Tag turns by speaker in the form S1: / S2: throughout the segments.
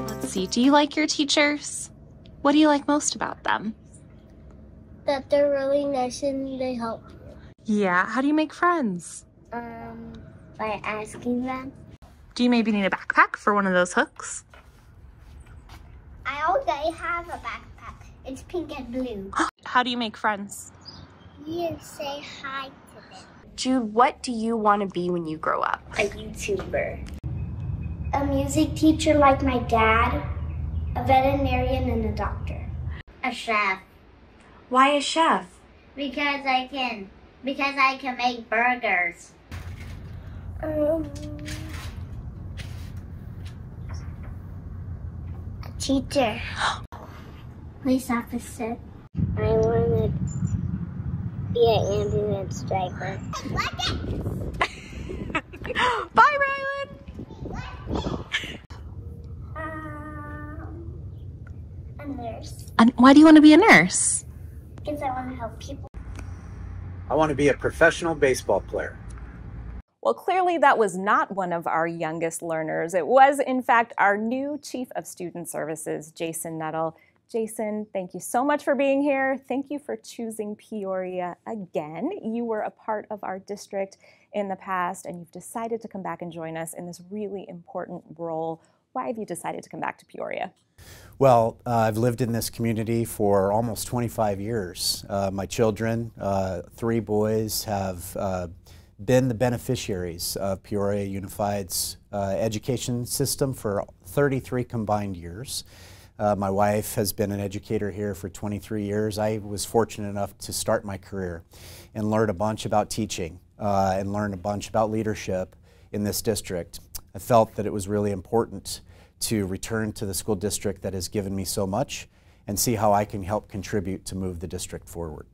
S1: Let's see, do you like your teachers? What do you like most about them?
S2: That they're really nice and they help.
S1: Yeah, how do you make friends?
S2: By asking them.
S1: Do you maybe need a backpack for one of those hooks?
S2: I already have a backpack. It's pink and blue.
S1: How do you make friends?
S2: You say hi to them.
S3: Jude, what do you want to be when you grow up?
S2: A YouTuber. A music teacher like my dad. A veterinarian and a doctor. A chef.
S3: Why a chef?
S2: Because I can make burgers. A teacher. Police officer. I want to be an ambulance driver.
S1: Bye, Rylan!
S2: A nurse.
S1: And why do you want to be a nurse?
S2: Because I want to help people.
S4: I want to be a professional baseball player.
S5: Well, clearly that was not one of our youngest learners. It was, in fact, our new Chief of Student Services, Jason Nettle. Jason, thank you so much for being here. Thank you for choosing Peoria again. You were a part of our district in the past, and you've decided to come back and join us in this really important role. Why have you decided to come back to Peoria?
S4: Well, I've lived in this community for almost 25 years. My children, 3 boys, have been the beneficiaries of Peoria Unified's education system for 33 combined years. My wife has been an educator here for 23 years. I was fortunate enough to start my career and learn a bunch about teaching and learn a bunch about leadership in this district. I felt that it was really important to return to the school district that has given me so much and see how I can help contribute to move the district forward.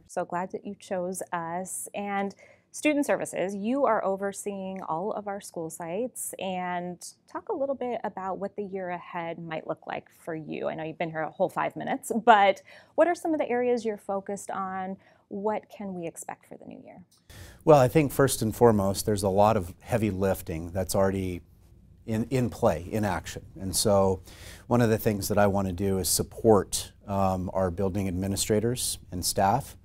S5: So glad that you chose us. And Student Services, you are overseeing all of our school sites, and talk a little bit about what the year ahead might look like for you. I know you've been here a whole 5 minutes, but what are some of the areas you're focused on? What can we expect for the new year?
S4: Well, I think first and foremost, there's a lot of heavy lifting that's already in play, in action. And so one of the things that I want to do is support our building administrators and staff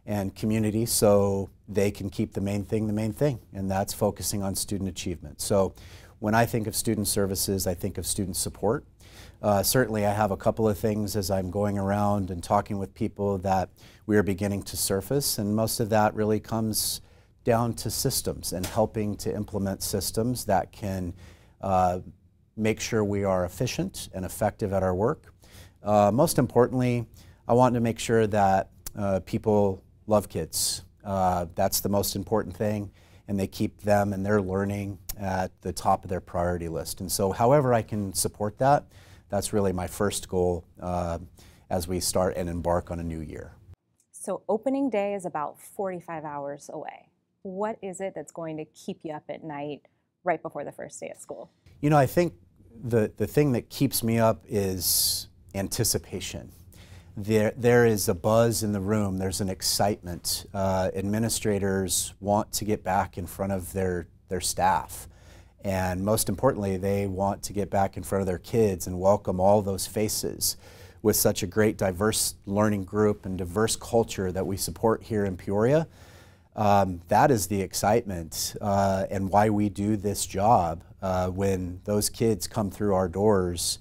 S4: and community so they can keep the main thing, and that's focusing on student achievement. So when I think of student services, I think of student support. Certainly I have a couple of things as I'm going around and talking with people that we are beginning to surface, and most of that really comes down to systems and helping to implement systems that can make sure we are efficient and effective at our work. Most importantly, I want to make sure that people love kids. That's the most important thing, and they keep them and their learning at the top of their priority list. And so however I can support that, that's really my first goal as we start and embark on a new year.
S5: So opening day is about 45 hours away. What is it that's going to keep you up at night right before the first day of school?
S4: You know, I think the thing that keeps me up is anticipation. There is a buzz in the room, there's an excitement. Administrators want to get back in front of their staff. And most importantly, they want to get back in front of their kids and welcome all those faces. With such a great diverse learning group and diverse culture that we support here in Peoria, that is the excitement and why we do this job. When those kids come through our doors,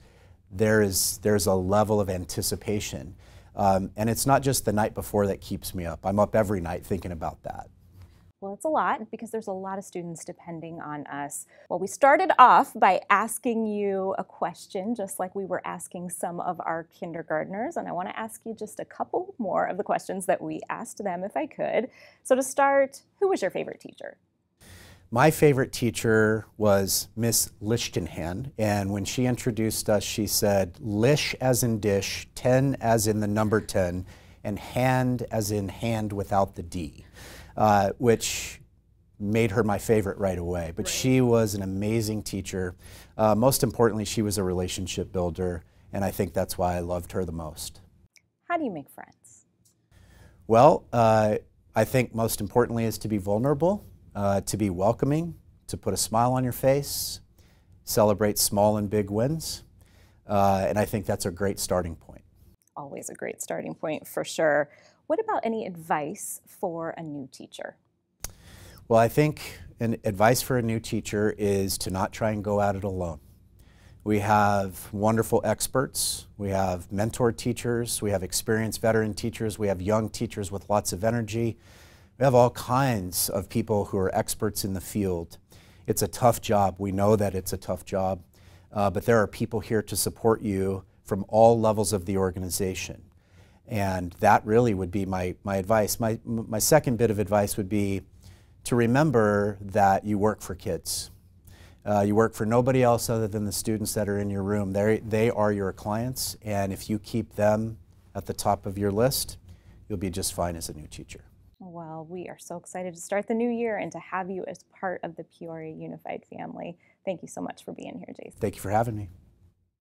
S4: there's a level of anticipation. And it's not just the night before that keeps me up. I'm up every night thinking about that.
S5: Well, it's a lot because there's a lot of students depending on us. Well, we started off by asking you a question, just like we were asking some of our kindergartners, and I want to ask you just a couple more of the questions that we asked them if I could. So to start, who was your favorite teacher?
S4: My favorite teacher was Miss Lichtenhan, and when she introduced us, she said, "Lish as in dish, 10 as in the number 10, and hand as in hand without the D." Which made her my favorite right away. But she was an amazing teacher. Most importantly, she was a relationship builder, and I think that's why I loved her the most.
S5: How do you make friends?
S4: Well, I think most importantly is to be vulnerable, to be welcoming, to put a smile on your face, celebrate small and big wins, and I think that's a great starting point.
S5: Always a great starting point for sure. What about any advice for a new teacher?
S4: Well, I think advice for a new teacher is to not try and go at it alone. We have wonderful experts, we have mentor teachers, we have experienced veteran teachers, we have young teachers with lots of energy. We have all kinds of people who are experts in the field. It's a tough job. We know that it's a tough job, but there are people here to support you from all levels of the organization. And that really would be my advice. My second bit of advice would be to remember that you work for kids. You work for nobody else other than the students that are in your room. They are your clients, and if you keep them at the top of your list, you'll be just fine as a new teacher.
S5: Well, we are so excited to start the new year and to have you as part of the Peoria Unified family. Thank you so much for being here, Jason.
S4: Thank you for having me.